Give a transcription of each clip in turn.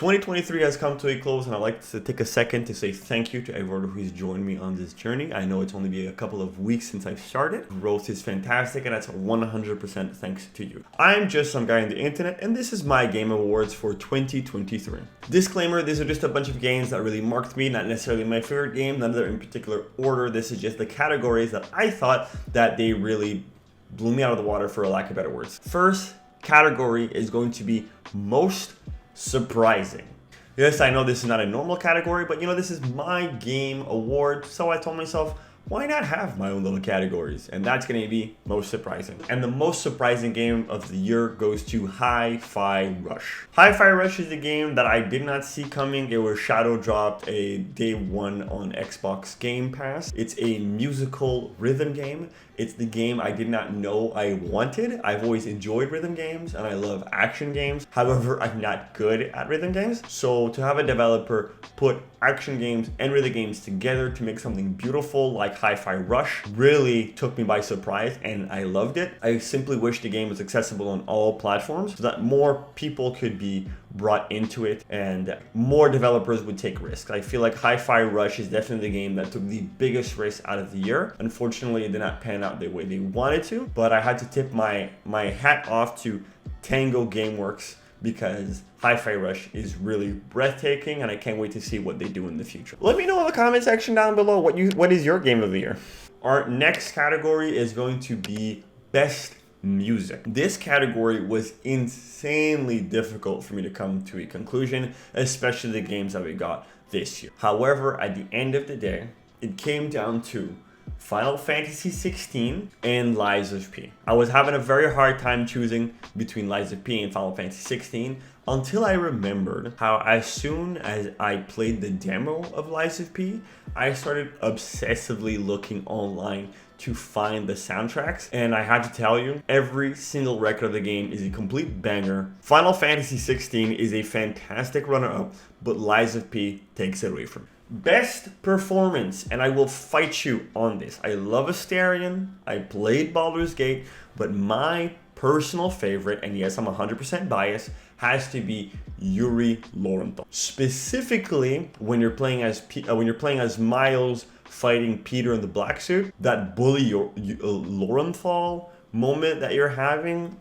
2023 has come to a close, and I'd like to take a second to say thank you to everyone who's joined me on this journey. I know it's only been a couple of weeks since I've started. Growth is fantastic, and that's 100% thanks to you. I'm just some guy on the internet, and this is my Game Awards for 2023. Disclaimer, these are just a bunch of games that really marked me, not necessarily my favorite game, none of them in particular order. This is just the categories that I thought that they really blew me out of the water, for a lack of better words. First category is going to be most surprising. Yes, I know this is not a normal category, but this is my game award. So I told myself, why not have my own little categories? And that's going to be most surprising. And the most surprising game of the year goes to Hi-Fi Rush. Hi-Fi Rush is a game that I did not see coming. It was shadow dropped a day one on Xbox Game Pass. It's a musical rhythm game. It's the game I did not know I wanted. I've always enjoyed rhythm games and I love action games. However, I'm not good at rhythm games. So to have a developer put action games and rhythm games together to make something beautiful like Hi-Fi Rush really took me by surprise, and I loved it. I simply wish the game was accessible on all platforms so that more people could be brought into it and more developers would take risks. I feel like Hi-Fi Rush is definitely the game that took the biggest risk out of the year. Unfortunately, it did not pan out the way they wanted to, but I had to tip my hat off to Tango Gameworks because Hi-Fi Rush is really breathtaking, and I can't wait to see what they do in the future. Let me know in the comment section down below what is your game of the year. Our next category is going to be Best Music. This category was insanely difficult for me to come to a conclusion, especially the games that we got this year. However, at the end of the day, it came down to Final Fantasy 16 and Lies of P. I was having a very hard time choosing between Lies of P and Final Fantasy 16 until I remembered how as soon as I played the demo of Lies of P, I started obsessively looking online to find the soundtracks, and I had to tell you, every single record of the game is a complete banger. Final Fantasy 16 is a fantastic runner-up, but Lies of P takes it away from me. Best performance, and I will fight you on this. I love Astarion, I played Baldur's Gate, but my personal favorite, and yes, I'm 100% biased, has to be Yuri Lowenthal. Specifically, when you're playing as Miles fighting Peter in the black suit, that bully Lowenthal moment that you're having,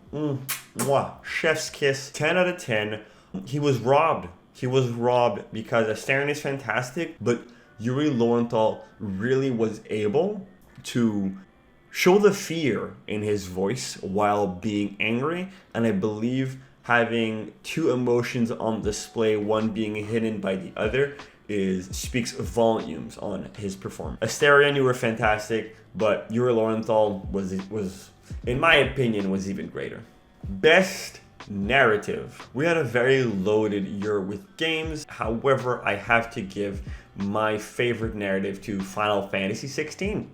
chef's kiss, 10 out of 10. He was robbed. He was robbed because Astarion is fantastic, but Yuri Lowenthal really was able to show the fear in his voice while being angry, and I believe having two emotions on display, one being hidden by the other, speaks volumes on his performance. Astarion, you were fantastic, but Yuri Lowenthal was, in my opinion, was even greater. Best narrative. We had a very loaded year with games. However, I have to give my favorite narrative to Final Fantasy 16.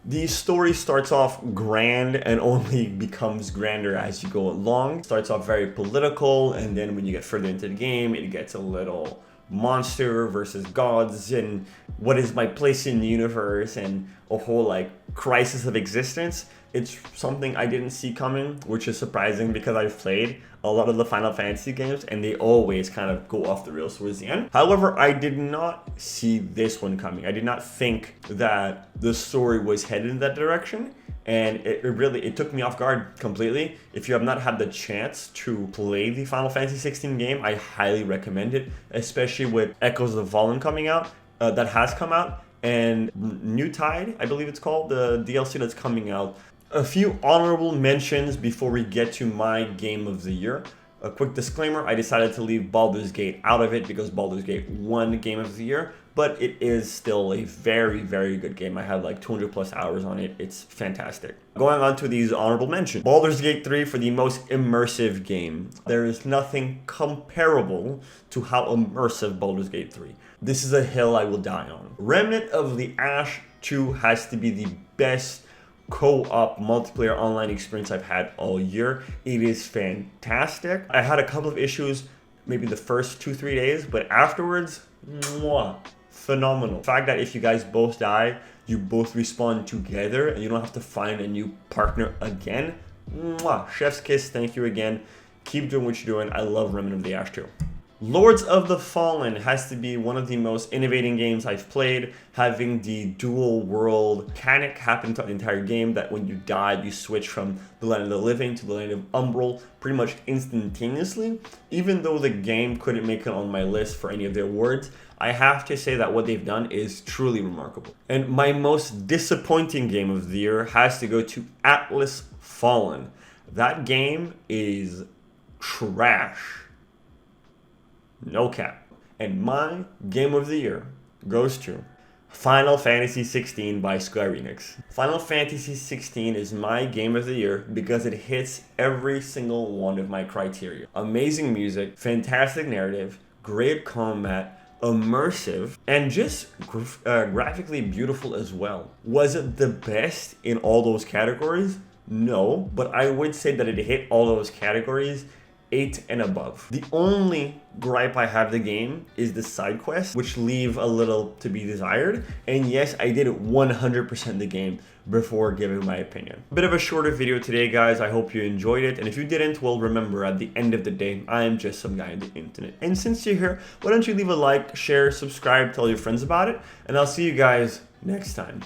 The story starts off grand and only becomes grander as you go along. It starts off very political, and then when you get further into the game, it gets a little monster versus gods and what is my place in the universe and a whole crisis of existence. It's something I didn't see coming, which is surprising because I've played a lot of the Final Fantasy games and they always kind of go off the rails towards the end. However, I did not see this one coming. I did not think that the story was headed in that direction, and it took me off guard completely. If you have not had the chance to play the Final Fantasy 16 game, I highly recommend it, especially with Echoes of Valen coming out, that has come out, and New Tide, I believe it's called, the DLC that's coming out. A few honorable mentions before we get to my game of the year. A quick disclaimer, I decided to leave Baldur's Gate out of it because Baldur's Gate won Game of the Year, but it is still a very, very good game. I have 200 plus hours on it. It's fantastic. Going on to these honorable mentions. Baldur's Gate 3 for the most immersive game. There is nothing comparable to how immersive Baldur's Gate 3. This is a hill I will die on. Remnant of the Ash 2 has to be the best co-op multiplayer online experience I've had all year. It is fantastic. I had a couple of issues maybe the first 2-3 days, but afterwards, phenomenal. The fact that if you guys both die, you both respawn together and you don't have to find a new partner again. Chef's kiss, thank you again. Keep doing what you're doing. I love Remnant of the Ash 2. Lords of the Fallen has to be one of the most innovating games I've played, having the dual world mechanic happen throughout the entire game, that when you die, you switch from the land of the living to the land of Umbral pretty much instantaneously. Even though the game couldn't make it on my list for any of the awards, I have to say that what they've done is truly remarkable. And my most disappointing game of the year has to go to Atlas Fallen. That game is trash. No cap. And my game of the year goes to Final Fantasy XVI by Square Enix. Final Fantasy XVI is my game of the year because it hits every single one of my criteria. Amazing music, fantastic narrative, great combat, immersive, and just graphically beautiful as well. Was it the best in all those categories? No, but I would say that it hit all those categories 8 and above. The only gripe I have the game is the side quests, which leave a little to be desired. And yes, I did 100% the game before giving my opinion. A bit of a shorter video today, guys. I hope you enjoyed it. And if you didn't, well, remember, at the end of the day, I am just some guy on the internet. And since you're here, why don't you leave a like, share, subscribe, tell your friends about it, and I'll see you guys next time.